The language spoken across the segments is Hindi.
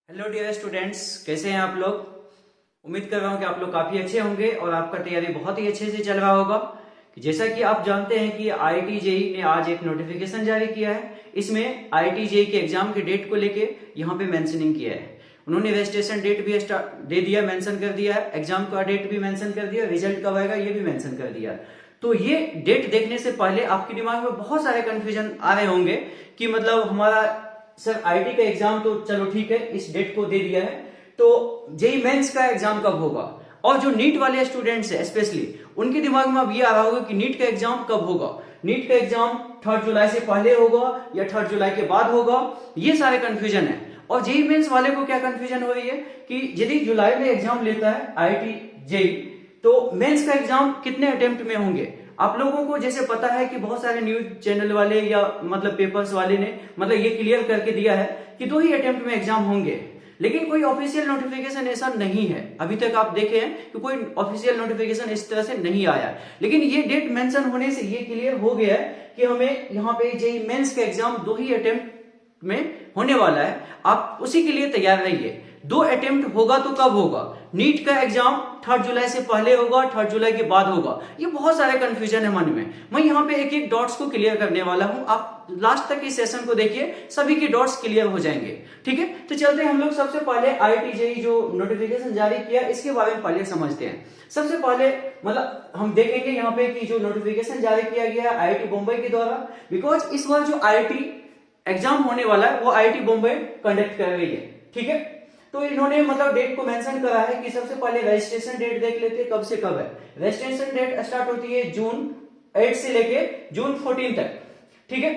हेलो डियर स्टूडेंट्स, कैसे हैं आप लोग। उम्मीद कर रहा हूं कि आप लोग काफी अच्छे होंगे और आपका तैयारी बहुत ही अच्छे से चल रहा होगा। जैसा कि आप जानते हैं कि आईआईटी जेईई ने आज एक नोटिफिकेशन जारी किया है। इसमें आईआईटी जेईई के एग्जाम के डेट को लेके यहाँ पे मेंशनिंग किया है। उन्होंने रजिस्ट्रेशन डेट भी दे दिया, मेंशन कर दिया है, एग्जाम का डेट भी मेंशन कर दिया, रिजल्ट कब आएगा ये भी मेंशन कर दिया। तो ये डेट देखने से पहले आपके दिमाग में बहुत सारे कंफ्यूजन आ रहे होंगे कि मतलब हमारा सर आईटी का एग्जाम तो चलो ठीक है, इस डेट को दे दिया है, तो जेई मेंस का एग्जाम कब होगा। और जो नीट वाले स्टूडेंट्स है स्पेशली, उनके दिमाग में अब ये आ रहा होगा कि नीट का एग्जाम कब होगा। नीट का एग्जाम 3 जुलाई से पहले होगा या 3 जुलाई के बाद होगा, ये सारे कंफ्यूजन है। और जेई मेंस वाले को क्या कंफ्यूजन हो रही है कि यदि जुलाई में एग्जाम लेता है आईआईटी जेई, तो मेंस का एग्जाम कितने अटेम्प्ट में होंगे। आप लोगों को जैसे पता है कि बहुत सारे न्यूज चैनल वाले या मतलब पेपर्स वाले ने मतलब ये क्लियर करके दिया है कि 2 ही अटेम्प्ट में एग्जाम होंगे, लेकिन कोई ऑफिशियल नोटिफिकेशन ऐसा नहीं है। अभी तक आप देखे हैं कि कोई ऑफिशियल नोटिफिकेशन इस तरह से नहीं आया, लेकिन ये डेट मेंशन होने से ये क्लियर हो गया है कि हमें यहाँ पे जेईई मेंस का एग्जाम 2 ही अटेम्प्ट में होने वाला है। आप उसी के लिए तैयार रहिए। 2 अटेम्प्ट होगा तो कब होगा। नीट का एग्जाम 3 जुलाई से पहले होगा, 3 जुलाई के बाद होगा। ये बहुत सारे कंफ्यूजन है मन में। मैं यहाँ पे एक एक डॉट्स को क्लियर करने वाला हूं। आप लास्ट तक इस सेशन को देखिए, सभी के डॉट्स क्लियर हो जाएंगे। ठीक है, तो चलते हैं हम लोग सबसे पहले आईआईटी जेईई जो नोटिफिकेशन जारी किया इसके बारे में पहले समझते हैं। सबसे पहले मतलब हम देखेंगे यहाँ पे कि जो नोटिफिकेशन जारी किया गया है आईआईटी बॉम्बे के द्वारा, बिकॉज इस बार जो आईआईटी एग्जाम होने वाला है वो आईआईटी बॉम्बे कंडक्ट कर रही है। ठीक है, तो इन्होंने मतलब डेट को मेंशन करा है कि सबसे पहले रजिस्ट्रेशन डेट देख लेते हैं कब से कब है। रजिस्ट्रेशन डेट स्टार्ट होती है जून 8 से लेके जून 14 तक। ठीक है,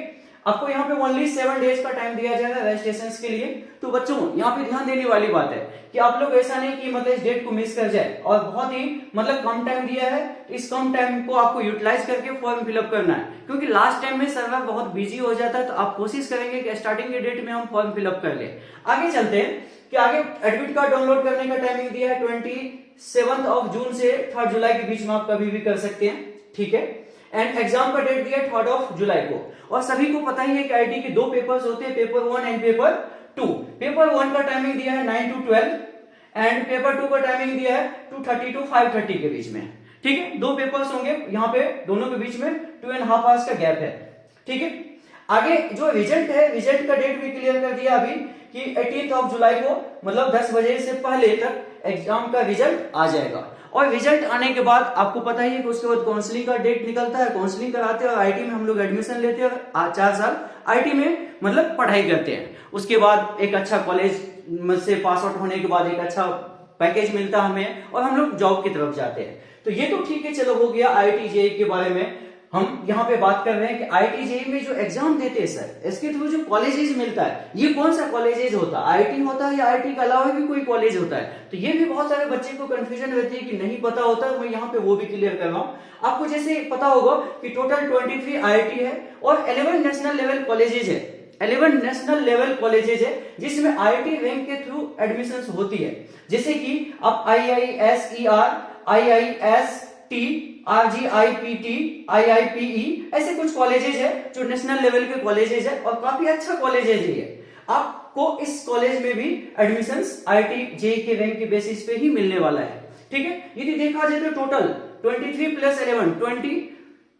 आपको यहाँ पे ओनली 7 डेज का टाइम दिया जाएगा रजिस्ट्रेशन के लिए। तो बच्चों यहाँ पे ध्यान देने वाली बात है कि आप लोग ऐसा नहीं कि मतलब इस डेट को मिस कर जाए, और बहुत ही मतलब कम टाइम दिया है, तो इस कम टाइम को आपको यूटिलाइज करके फॉर्म फिलअप करना है, क्योंकि लास्ट टाइम में सर्वर बहुत बिजी हो जाता है। तो आप कोशिश करेंगे कि स्टार्टिंग के डेट में हम फॉर्म फिलअप कर ले। आगे चलते हैं कि आगे एडमिट कार्ड डाउनलोड करने का टाइमिंग दिया है 27 जून से 3 जुलाई के बीच में आप कभी भी कर सकते हैं। ठीक है, एंड एग्जाम का डेट दिया है 3 जुलाई को। और सभी को पता ही है कि आईटी के 2 पेपर्स होते हैं, पेपर 1 एंड पेपर 2। पेपर 1 का टाइमिंग दिया है 9 to 12 एंड पेपर 2 का टाइमिंग दिया है 2:30 to 5:30 के बीच में। ठीक है, 2 पेपर्स होंगे, यहाँ पे दोनों के बीच में 2.5 आवर्स का गैप है। ठीक है, आगे जो रिजल्ट है, रिजल्ट का डेट भी क्लियर कर दिया अभी कि 18 जुलाई को मतलब 10 बजे से पहले तक एग्जाम का रिजल्ट आ जाएगा। और रिजल्ट आने के बाद आपको पता ही है कि उसके बाद काउंसलिंग का डेट निकलता है, काउंसलिंग कराते हैं और आईटी में हम लोग एडमिशन लेते हैं और 4 साल आईटी में मतलब पढ़ाई करते हैं। उसके बाद एक अच्छा कॉलेज से पास आउट होने के बाद एक अच्छा पैकेज मिलता है हमें और हम लोग जॉब की तरफ जाते हैं। तो ये तो ठीक है, चलो हो गया आईआईटी जेईई के बारे में। हम यहाँ पे बात कर रहे हैं कि आईआईटी जेईई में जो एग्जाम देते हैं सर, इसके थ्रू जो कॉलेजेस मिलता है, ये कौन सा कॉलेजेस होता है, आईआईटी होता है या आईआईटी के अलावा भी कोई कॉलेज होता है। तो ये भी बहुत सारे बच्चे को कंफ्यूजन रहती है कि नहीं पता होता है। मैं यहाँ पे वो भी क्लियर कर रहा हूँ। आपको जैसे पता होगा कि टोटल 23 आईआईटी है और 11 नेशनल लेवल कॉलेजेस है। 11 नेशनल लेवल कॉलेजेस है जिसमें आईआईटी रैंक के थ्रू एडमिशन होती है। जैसे कि आप IISER, IIST, RGIPT, IIPE ऐसे कुछ कॉलेजेस है जो नेशनल लेवल के कॉलेजेस है और काफी अच्छा कॉलेजेस है ये। आपको इस कॉलेज में भी एडमिशंस आईआईटी जेईई के रैंक के बेसिस पे ही मिलने वाला है। ठीक है, यदि देखा जाए तो टोटल 23 + 11 23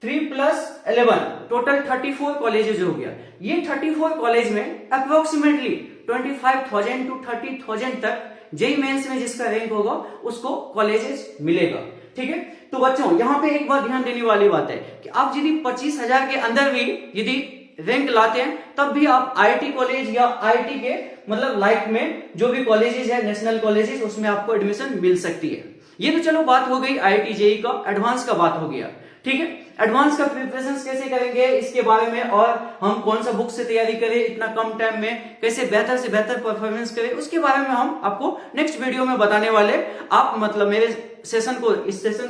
+ 11 टोटल 34 कॉलेजेस हो गया। ये 34 कॉलेज में अप्रोक्सीमेटली 25,000 to 30,000 तक जेईई मेंस में जिसका रैंक होगा उसको कॉलेजेस मिलेगा। ठीक है, तो बच्चों यहाँ पे एक बात ध्यान देने वाली बात है कि आप यदि 25,000 के अंदर भी यदि रैंक लाते हैं तब भी आप आईआईटी कॉलेज या आईआईटी के मतलब लाइक में जो भी कॉलेजेस है नेशनल कॉलेजेस, उसमें आपको एडमिशन मिल सकती है। ये तो चलो बात हो गई आईआईटी जेईई का, एडवांस का बात हो गया। ठीक है, एडवांस का प्रिपरेशन कैसे करेंगे इसके बारे में, और हम कौन सा बुक से तैयारी करें इतना कम टाइम में, कैसे बेहतर से बेहतर परफॉर्मेंस करें, उसके बारे में हम आपको नेक्स्ट वीडियो में बताने वाले। आप मतलब मेरे इस सेशन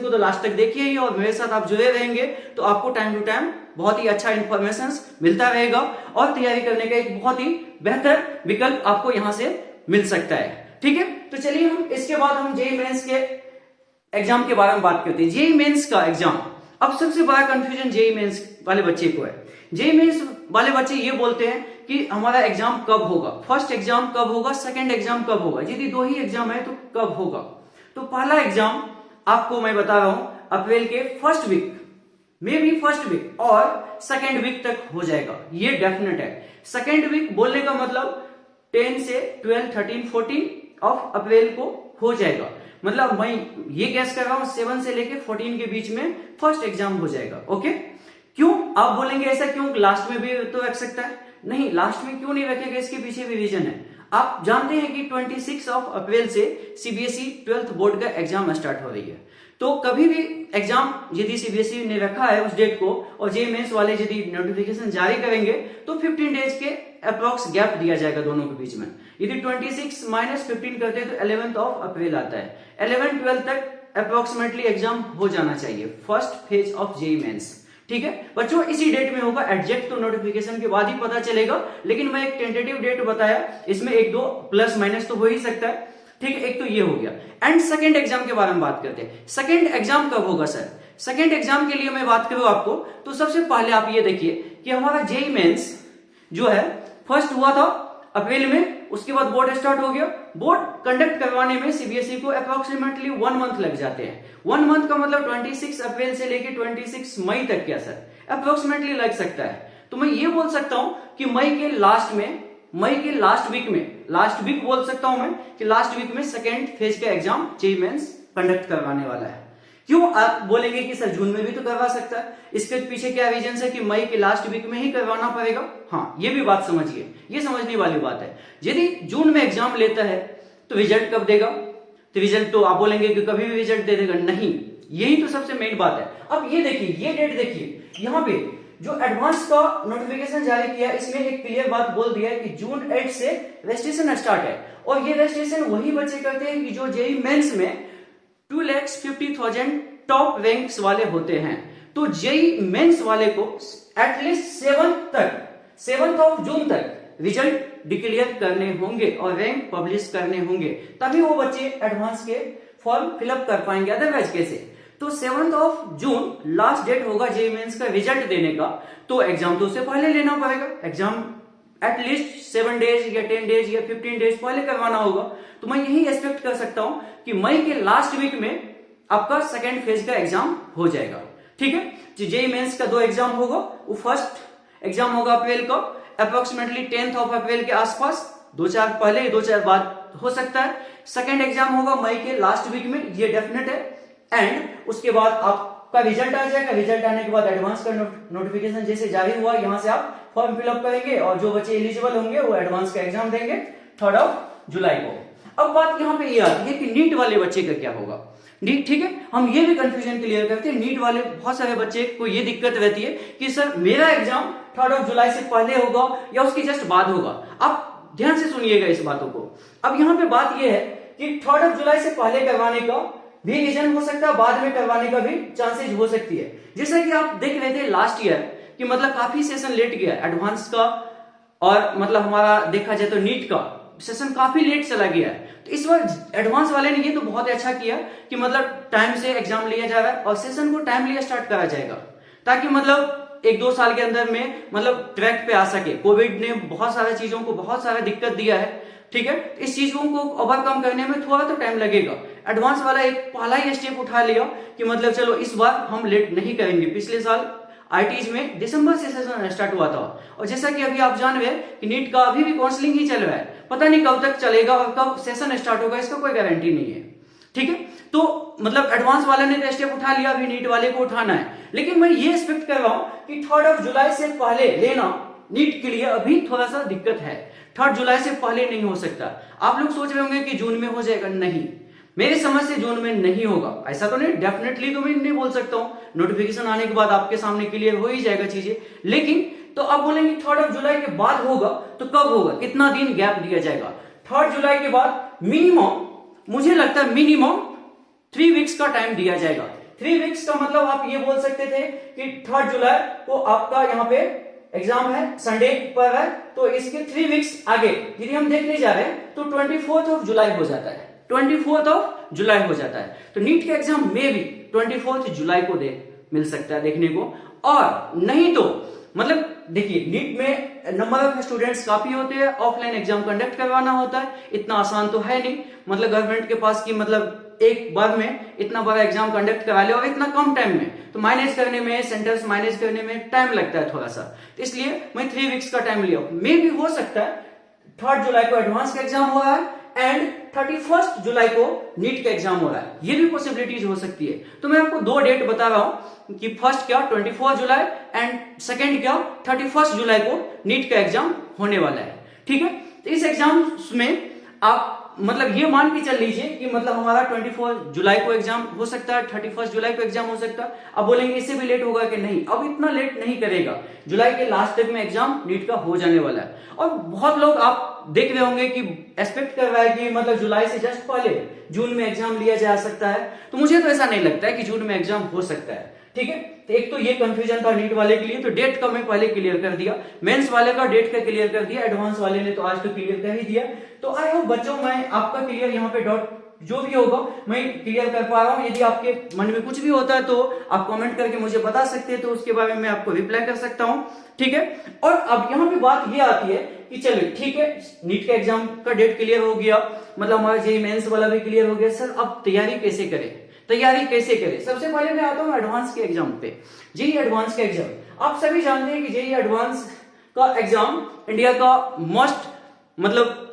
को तो लास्ट तक देखिए ही और मेरे साथ आप जुड़े रहेंगे तो आपको टाइम टू टाइम बहुत ही अच्छा इंफॉर्मेशन मिलता रहेगा और तैयारी करने का एक बहुत ही बेहतर विकल्प आपको यहाँ से मिल सकता है। ठीक है, तो चलिए हम इसके बाद हम जेईई मेंस के एग्जाम के बारे में बात करते हैं। जेईई मेंस का एग्जाम, अब सबसे बड़ा कंफ्यूजन जेईई मेंस वाले बच्चे को है। जेईई मेंस वाले बच्चे ये बोलते हैं कि हमारा एग्जाम कब होगा, फर्स्ट एग्जाम कब होगा, सेकंड एग्जाम कब होगा। यदि 2 ही एग्जाम है तो कब होगा। तो पहला एग्जाम आपको मैं बता रहा हूं अप्रैल के first week, maybe first week और सेकेंड वीक तक हो जाएगा, ये डेफिनेट है। सेकेंड वीक बोलने का मतलब 10 से 12, 13, 14 ऑफ अप्रैल को हो जाएगा। मतलब मैं ये गैस कर रहा हूं 7 से लेके 14 के बीच में फर्स्ट एग्जाम हो जाएगा। ओके, क्यों आप बोलेंगे ऐसा क्यों, लास्ट में भी तो रख सकता है। नहीं, लास्ट में क्यों नहीं रखेगा, इसके पीछे भी रीजन है। आप जानते हैं कि 26 ऑफ अप्रैल से सीबीएसई 12th बोर्ड का एग्जाम स्टार्ट हो रही है। तो कभी भी एग्जाम यदि सीबीएसई ने रखा है उस डेट को और जेईई मेंस वाले यदि नोटिफिकेशन जारी करेंगे तो 15 डेज के अप्रोक्स गैप दिया जाएगा दोनों के बीच में। यदि 26 माइनस 15 करते हैं तो 11th ऑफ अप्रैल आता है। 11, 12 तक अप्रोक्सीमेटली एग्जाम हो जाना चाहिए first phase of JEE mains. ठीक है बच्चों, इसी डेट में होगा। एग्जैक्ट तो नोटिफिकेशन के बाद ही पता चलेगा, लेकिन मैं एक टेंटेटिव डेट बताया, इसमें 1-2 प्लस माइनस तो हो ही सकता है। ठीक है, एक तो ये हो गया। एंड सेकंड एग्जाम के बारे में बात करते हैं। सेकंड एग्जाम कब होगा सर? सेकंड एग्जाम के लिए मैं बात करूं आपको तो सबसे पहले आप ये देखिए कि हमारा जेईई मेंस जो है फर्स्ट हुआ था अप्रैल में, उसके बाद बोर्ड स्टार्ट हो गया। बोर्ड कंडक्ट करवाने में सीबीएसई को अप्रोक्सीमेटली 1 मंथ लग जाते हैं। 1 मंथ का मतलब 26 अप्रैल से लेके 26 मई तक क्या सर अप्रोक्सीमेटली लग सकता है। तो मैं ये बोल सकता हूं कि मई के लास्ट वीक में, लास्ट वीक बोल सकता हूं मैं कि लास्ट वीक में सेकेंड फेज का एग्जाम जेईई मेंस कंडक्ट करवाने वाला है। क्यों आप बोलेंगे कि सर जून में भी तो करवा सकता है, इसके पीछे क्या रीजन है कि मई के लास्ट वीक में ही करवाना पड़ेगा। हाँ, ये भी बात समझिए, ये समझने वाली बात है। यदि जून में एग्जाम लेता है तो रिजल्ट कब देगा? तो रिजल्ट तो आप बोलेंगे कि कभी भी रिजल्ट दे देगा, नहीं, यही तो सबसे मेन बात है। अब ये देखिए, ये डेट देखिए, यहाँ पे जो एडवांस का नोटिफिकेशन जारी किया इसमें एक क्लियर बात बोल दिया है कि जून 8 से रजिस्ट्रेशन स्टार्ट है। और ये रजिस्ट्रेशन वही बच्चे करते हैं कि जो जेईई मेंस में 2,50,000 टॉप रैंक्स वाले होते हैं। तो जेईई मेंस वाले को एटलीस्ट 7th ऑफ जून तक रिजल्ट डिक्लेयर करने होंगे और रैंक पब्लिश करने होंगे, तभी वो बच्चे एडवांस के फॉर्म फिलअप कर पाएंगे, अदरवाइज कैसे। तो 7th of June last date होगा जेईई मेंस का रिजल्ट देने का, तो एग्जाम तो उससे पहले लेना पड़ेगा। एग्जाम एटलीस्ट 7 डेज या 10 डेज या 15 डेज पहले करवाना होगा। तो मैं यही एक्सपेक्ट कर सकता हूं कि मई के लास्ट वीक में आपका सेकेंड फेज का एग्जाम हो जाएगा। ठीक है, जेईई मेंस का 2 एग्जाम होगा। वो फर्स्ट एग्जाम होगा अप्रैल को अप्रोक्सीमेटली 10th ऑफ अप्रैल के आसपास, 2-4 पहले 2-4 बाद हो सकता है। सेकेंड एग्जाम होगा मई के लास्ट वीक में, ये डेफिनेट है। एंड उसके बाद आपका रिजल्ट आ जाएगा। रिजल्ट आने के बाद एडवांस का नोटिफिकेशन जैसे जारी हुआ, यहां से आप फॉर्म फिलअप करेंगे और जो बच्चे एलिजिबल होंगे वो एडवांस का एग्जाम देंगे 3rd ऑफ जुलाई को। अब बात यहाँ पे ये आती है कि नीट वाले बच्चे का क्या होगा। नीट, ठीक है, हम ये भी कंफ्यूजन क्लियर करते हैं। नीट वाले बहुत सारे बच्चे को ये दिक्कत रहती है कि सर मेरा एग्जाम 3rd ऑफ जुलाई से पहले होगा या उसकी जस्ट बाद होगा। आप ध्यान से सुनिएगा इस बातों को। अब यहाँ पे बात यह है कि 3rd ऑफ जुलाई से पहले करवाने का भी रीजन हो सकता है, बाद में करवाने का भी चांसेस हो सकती है। जैसा कि आप देख रहे थे लास्ट ईयर कि मतलब काफी सेशन लेट गया एडवांस का, और मतलब हमारा देखा जाए तो नीट का सेशन काफी लेट चला गया है। तो इस बार एडवांस वाले ने ये तो बहुत अच्छा किया कि मतलब टाइम से एग्जाम लिया जा रहा है और सेशन को टाइमली स्टार्ट करा जाएगा, ताकि मतलब 1-2 साल के अंदर में मतलब ट्रैक पे आ सके। कोविड ने बहुत सारी चीजों को बहुत सारा दिक्कत दिया है, ठीक है, इस चीजों को ओवरकम करने में थोड़ा तो टाइम लगेगा। एडवांस वाला एक पहला ही स्टेप उठा लिया कि मतलब चलो इस बार हम लेट नहीं करेंगे। पिछले साल आईटीज में दिसंबर से सेशन स्टार्ट हुआ था, और जैसा कि अभी आप जान रहे कि नीट का अभी भी काउंसलिंग ही चल रहा है, पता नहीं कब तक चलेगा और कब सेशन स्टार्ट होगा, इसका कोई गारंटी नहीं है। ठीक है, तो मतलब एडवांस वाले ने तो स्टेप उठा लिया, अभी नीट वाले को उठाना है। लेकिन मैं ये एक्सपेक्ट कर रहा हूं कि 3rd ऑफ जुलाई से पहले लेना नीट के लिए अभी थोड़ा सा दिक्कत है। 3rd जुलाई से पहले नहीं हो सकता। आप लोग सोच रहे होंगे कि जून में हो जाएगा, नहीं, मेरी समझ से जून में नहीं होगा। ऐसा तो नहीं, डेफिनेटली तो मैं नहीं बोल सकता हूं, नोटिफिकेशन आने के बाद आपके सामने क्लियर हो ही जाएगा चीजें। लेकिन तो आप बोलेंगे 3rd ऑफ जुलाई के बाद होगा, तो कब होगा, कितना दिन गैप दिया जाएगा? 3rd जुलाई के बाद मिनिमम, मुझे लगता है मिनिमम 3 वीक्स का टाइम दिया जाएगा। 3 वीक्स का मतलब आप ये बोल सकते थे कि 3rd जुलाई को आपका यहाँ पे एग्जाम है, संडे पर है, तो इसके 3 वीक्स आगे यदि हम देखने जा रहे हैं तो 24th ऑफ जुलाई हो जाता है। 24th ऑफ जुलाई हो जाता है। तो नीट के एग्जाम में भी 24th जुलाई को मिल सकता है देखने को, और नहीं तो मतलब देखिए नीट में नंबर ऑफ स्टूडेंट्स काफी होते हैं, ऑफलाइन एग्जाम कंडक्ट करवाना होता है, इतना आसान तो है नहीं, मतलब गवर्नमेंट के पास की मतलब एक बार में इतना बड़ा एग्जाम कंडक्ट करा ले और इतना कम टाइम में, तो मैनेज करने में, सेंटर्स मैनेज करने में टाइम लगता है थोड़ा सा, तो इसलिए मैं 3 वीक्स का टाइम लिया। मे भी हो सकता है 3 जुलाई को एडवांस का एग्जाम हो रहा है एंड 31 जुलाई को नीट का एग्जाम हो रहा है, ये भी पॉसिबिलिटीज हो सकती है। तो मैं आपको 2 डेट बता रहा हूं कि फर्स्ट क्या 24 जुलाई एंड सेकंड क्या 31 जुलाई को नीट का एग्जाम होने वाला है, ठीक है। तो इस एग्जाम में आप मतलब ये मान के चल लीजिए कि मतलब हमारा 24 जुलाई को एग्जाम हो सकता है, 31 जुलाई को एग्जाम हो सकता है। अब बोलेंगे इससे भी लेट होगा कि नहीं, अब इतना लेट नहीं करेगा, जुलाई के लास्ट तक में एग्जाम नीट का हो जाने वाला है। और बहुत लोग आप देख रहे होंगे कि एक्सपेक्ट कर रहा है कि मतलब जुलाई से जस्ट पहले जून में एग्जाम लिया जा सकता है, तो मुझे तो ऐसा नहीं लगता है कि जून में एग्जाम हो सकता है, ठीक है। तो एक तो ये कंफ्यूजन था नीट वाले के लिए, तो डेट का मैं पहले क्लियर कर दिया, मेंस वाले का डेट का क्लियर कर दिया, एडवांस वाले ने तो आज तो क्लियर कर ही दिया। तो आई होप बच्चों मैं आपका क्लियर यहाँ पे डॉट जो भी होगा मैं क्लियर कर पा रहा हूँ। यदि आपके मन में कुछ भी होता है तो आप कमेंट करके मुझे बता सकते हैं, तो उसके बारे में आपको रिप्लाई कर सकता हूँ, ठीक है। और अब यहाँ पे बात ये आती है कि चलिए ठीक है, नीट का एग्जाम का डेट क्लियर हो गया, मतलब हमारा जेईई मेंस वाला भी क्लियर हो गया, सर अब तैयारी कैसे करें, तैयारी कैसे करें। सबसे पहले मैं आता हूं एडवांस के एग्जाम पे, जेईई एडवांस का एग्जाम। आप सभी जानते हैं कि जेईई एडवांस का एग्जाम इंडिया का मोस्ट मतलब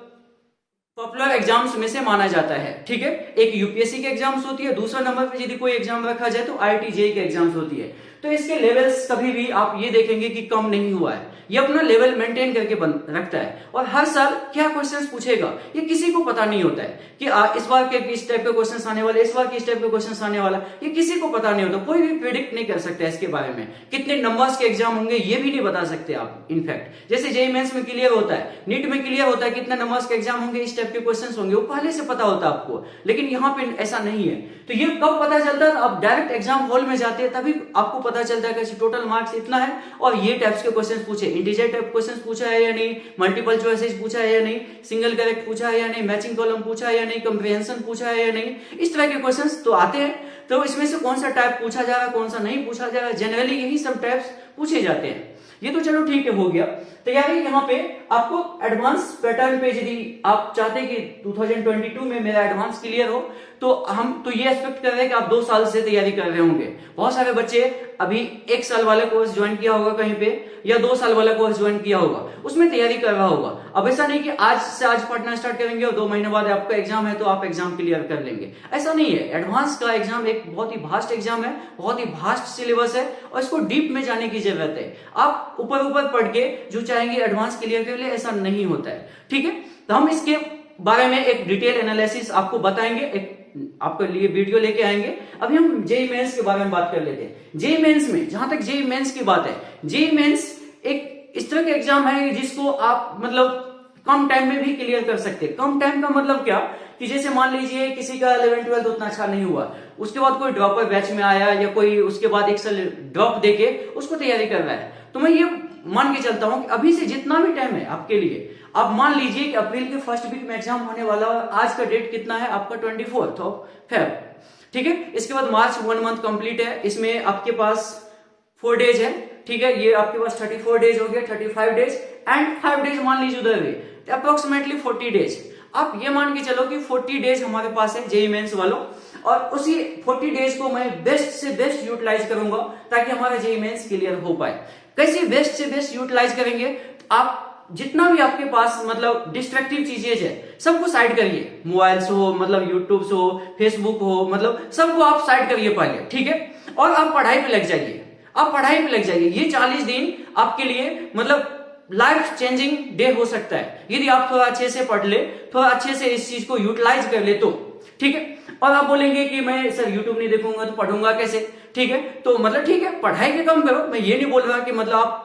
पॉपुलर एग्जाम्स में से माना जाता है, ठीक है। एक यूपीएससी के एग्जाम्स होती है, दूसरा नंबर पे यदि कोई एग्जाम रखा जाए तो आईआईटी जेईई के एग्जाम्स होती है। तो इसके लेवल्स कभी भी आप ये देखेंगे कि कम नहीं हुआ है, ये अपना लेवल मेंटेन करके रखता है। और हर साल क्या क्वेश्चंस पूछेगा ये किसी को पता नहीं होता है कि इस बार के किस टाइप के क्वेश्चंस आने वाले, इस बार किस टाइप के क्वेश्चंस आने वाला, ये किसी को पता नहीं होता, कोई भी प्रिडिक्ट नहीं कर सकता इसके बारे में। कितने नंबर्स के एग्जाम होंगे ये भी नहीं बता सकते आप। इनफैक्ट जैसे जेईई मेंस में क्लियर होता है, नीट में क्लियर होता है कितने नंबर्स के एग्जाम होंगे, इस टाइप के क्वेश्चंस होंगे, वो पहले से पता होता है आपको, लेकिन यहाँ पे ऐसा नहीं है। तो ये कब पता चलता है, आप डायरेक्ट एग्जाम हॉल में जाते हैं तभी आपको पता चलता है कि टोटल मार्क्स इतना है और ये टाइप्स के क्वेश्चंस पूछे, इंटीजर टाइप क्वेश्चंस पूछा है या नहीं, मल्टीपल चॉइसेस पूछा है या नहीं, सिंगल करेक्ट पूछा है या नहीं, मैचिंग कॉलम पूछा है या नहीं, कंप्रिहेंशन पूछा है या नहीं, इस तरह के क्वेश्चंस तो आते हैं। तो इसमें से कौन सा टाइप पूछा जा रहा है, कौन सा नहीं पूछा जा रहा है, जनरली यही सब टाइप्स पूछे जाते हैं। ये तो चलो ठीक है, हो गया तैयारी। यहाँ पे आपको एडवांस पैटर्न पे यदि आप चाहते हैं कि 2022 में मेरा एडवांस क्लियर हो, तो हम तो ये एक्सपेक्ट कर रहे हैं कि आप 2 साल से तैयारी कर रहे होंगे। बहुत सारे बच्चे अभी 1 साल वाला कोर्स ज्वाइन किया होगा कहीं पे, या 2 साल वाला कोर्स ज्वाइन किया होगा, उसमें तैयारी कर रहा होगा। अब ऐसा नहीं कि आज से आज पढ़ना स्टार्ट करेंगे और 2 महीने बाद आपका एग्जाम है तो आप एग्जाम क्लियर कर लेंगे, ऐसा नहीं है। एडवांस का एग्जाम एक बहुत ही भास्ट एग्जाम है, बहुत ही भास्ट सिलेबस है और इसको डीप में जाने की जरूरत है। आप ऊपर ऊपर पढ़ के जो चाहेंगे एडवांस क्लियर कर ले, ऐसा नहीं होता है, ठीक है। तो हम इसके बारे में एक डिटेल एनालिसिस आपको बताएंगे, एक आपके लिए वीडियो लेके आएंगे। अभी हम जेईई मेंस के बारे में बात कर लेते हैं। जेईई मेंस में जहां तक जेईई मेंस की बात है, जेईई मेंस एक इस तरह का एग्जाम है जिसको आप मतलब कम टाइम में भी क्लियर कर सकते हैं। कम टाइम का मतलब क्या कि जैसे मान लीजिए किसी का 11th 12th उतना अच्छा नहीं हुआ, उसके बाद कोई ड्रॉपर बैच में आया या कोई उसके बाद एक साल ड्रॉप देके उसको तैयारी कर रहा है, तो मैं ये मान के चलता हूं कि अभी से जितना भी टाइम है आपके लिए, आप मान लीजिए कि अप्रैल के फर्स्ट वीक में एग्जाम होने वाला है, आज का डेट कितना है आपका 24 फेब, ठीक है। इसके बाद मार्च 1 मंथ कंप्लीट है, इसमें आपके पास 4 डेज है, ठीक है। ये आपके पास 34 डेज हो गया, 35 डेज एंड 5 डेज मान लीजिए उधर भी, अप्रोक्सीमेटली 40 डेज। आप ये मान के चलो कि 40 डेज हमारे पास है जेईई मेंस वालों, और उसी 40 डेज को मैं बेस्ट से बेस्ट यूटिलाइज करूंगा ताकि हमारा जेईई मेंस क्लियर हो पाए। कैसे बेस्ट से बेस्ट यूटिलाइज करेंगे, आप जितना भी आपके पास मतलब डिस्ट्रक्टिव चीजें है सबको साइड करिए, मोबाइल्स हो, मतलब यूट्यूब हो, फेसबुक हो, मतलब सबको आप साइड करिए पहले, ठीक है। और आप पढ़ाई पे लग जाइए, आप पढ़ाई पे लग जाइए। ये 40 दिन आपके लिए मतलब लाइफ चेंजिंग डे हो सकता है यदि आप थोड़ा अच्छे से पढ़ ले, थोड़ा अच्छे से इस चीज को यूटिलाइज कर ले तो, ठीक है। और आप बोलेंगे कि मैं सर यूट्यूब नहीं देखूंगा तो पढ़ूंगा कैसे, ठीक है। तो मतलब ठीक है, पढ़ाई के कम करो, मैं ये नहीं बोल रहा कि मतलब आप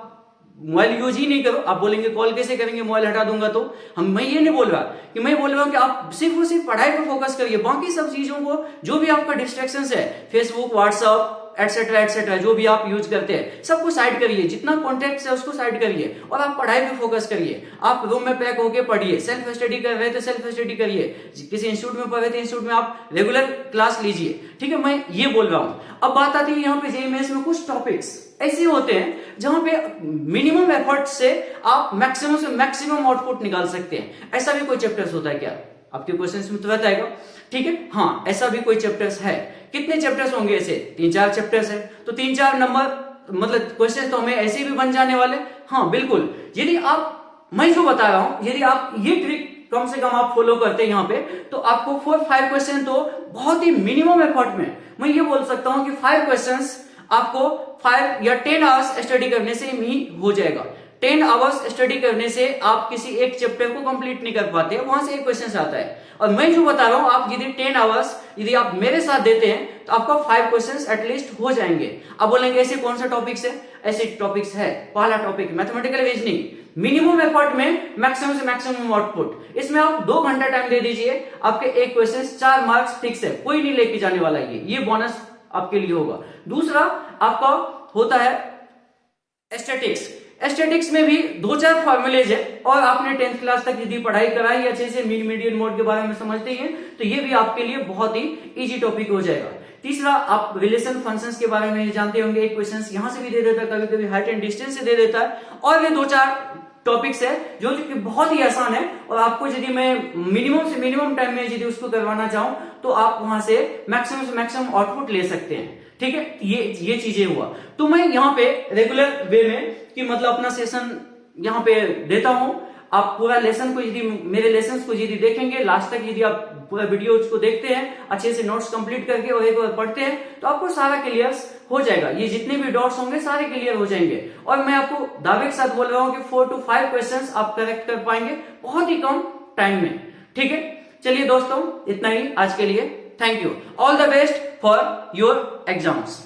मोबाइल यूज ही नहीं करो। आप बोलेंगे कॉल कैसे करेंगे, मोबाइल हटा दूंगा तो, मैं ये नहीं बोल रहा कि मैं बोल रहा हूं कि आप सिर्फ और सिर्फ पढ़ाई पर फोकस करिए, बाकी सब चीजों को जो भी आपका डिस्ट्रैक्शन है, फेसबुक, व्हाट्सएप एटसेट्रा एटसेट्रा जो भी आप यूज करते हैं सबको साइड करिए, जितना कॉन्टेक्ट है उसको साइड करिए और आप पढ़ाई पे फोकस करिए। आप रूम में पैक होके पढ़िए, सेल्फ स्टडी कर रहे तो सेल्फ स्टडी करिए, किसी इंस्टीट्यूट में पढ़ रहे थे इंस्टीट्यूट में आप रेगुलर क्लास लीजिए, ठीक है, मैं ये बोल रहा हूं। अब बात आती है यहाँ पे जेईई मेंस में कुछ टॉपिक्स ऐसे होते हैं जहां पे मिनिमम एफर्ट से आप मैक्सिमम से मैक्सिमम आउटपुट निकाल सकते हैं। ऐसा भी कोई चैप्टर्स होता है क्या? आपके क्वेश्चंस में तो बताएगा, ठीक है, हाँ ऐसा भी कोई चैप्टर्स है। कितने चैप्टर्स होंगे? ऐसे 3-4 चैप्टर्स है, तो 3-4 नंबर मतलब क्वेश्चन तो हमें ऐसे भी बन जाने वाले। हाँ बिल्कुल, यदि आप, मैं जो बता रहा हूं, यदि आप ये ट्रिक कम से कम आप फॉलो करते हैं यहाँ पे, तो आपको 4-5 क्वेश्चन तो बहुत ही मिनिमम एफर्ट में, मैं ये बोल सकता हूं कि 5 क्वेश्चंस आपको 5 या 10 आवर्स स्टडी करने से ही हो जाएगा। 10 आवर्स स्टडी करने से आप किसी एक चैप्टर को कंप्लीट नहीं कर पाते, वहां से एक क्वेश्चन आता है। और मैं जो बता रहा हूं, आप यदि 10 आवर्स यदि आप मेरे साथ देते हैं तो आपका 5 क्वेश्चंस एटलीस्ट हो जाएंगे। आप बोलेंगे ऐसे कौन सा टॉपिक्स है? ऐसे टॉपिक्स है, पहला topic mathematical reasoning, minimum effort में मैक्सिमम से मैक्सिमम आउटपुट। इसमें आप 2 घंटा टाइम दे दीजिए, आपके एक क्वेश्चन 4 मार्क्स फिक्स है, कोई नहीं लेके जाने वाला, ये बोनस आपके लिए होगा। दूसरा आपका होता है एस्थेटिक्स। एस्थेटिक्स में भी 2-4 फॉर्मूलेज है, और आपने 10th क्लास तक यदि पढ़ाई कराई अच्छे से, मीन मीडियन मोड के बारे में समझते हैं, तो ये भी आपके लिए बहुत ही इजी टॉपिक हो जाएगा। तीसरा, आप रिलेशन फंक्शंस के बारे में जानते होंगे, एक क्वेश्चन यहां से भी दे देता है, कभी कभी हाइट एंड डिस्टेंस से दे देता है, और ये 2-4 टॉपिक्स है जो कि बहुत ही आसान है, और आपको यदि मैं मिनिमम से मिनिमम टाइम में यदि उसको करवाना चाहूं तो आप वहां से मैक्सिमम आउटपुट ले सकते हैं, ठीक है। ये चीजें हुआ, तो मैं यहाँ पे रेगुलर वे में कि मतलब अपना सेशन यहाँ पे देता हूं। आप पूरा लेसन को यदि मेरे लेसन को यदि देखेंगे लास्ट तक, यदि आप पूरा वीडियो को देखते हैं अच्छे से, नोट्स कंप्लीट करके और एक बार पढ़ते हैं, तो आपको सारा क्लियर हो जाएगा। ये जितने भी डॉट्स होंगे सारे क्लियर हो जाएंगे, और मैं आपको दावे के साथ बोल रहा हूं कि 4 to 5 क्वेश्चंस आप करेक्ट कर पाएंगे बहुत ही कम टाइम में, ठीक है। चलिए दोस्तों, इतना ही आज के लिए। Thank you, all the best for your exams.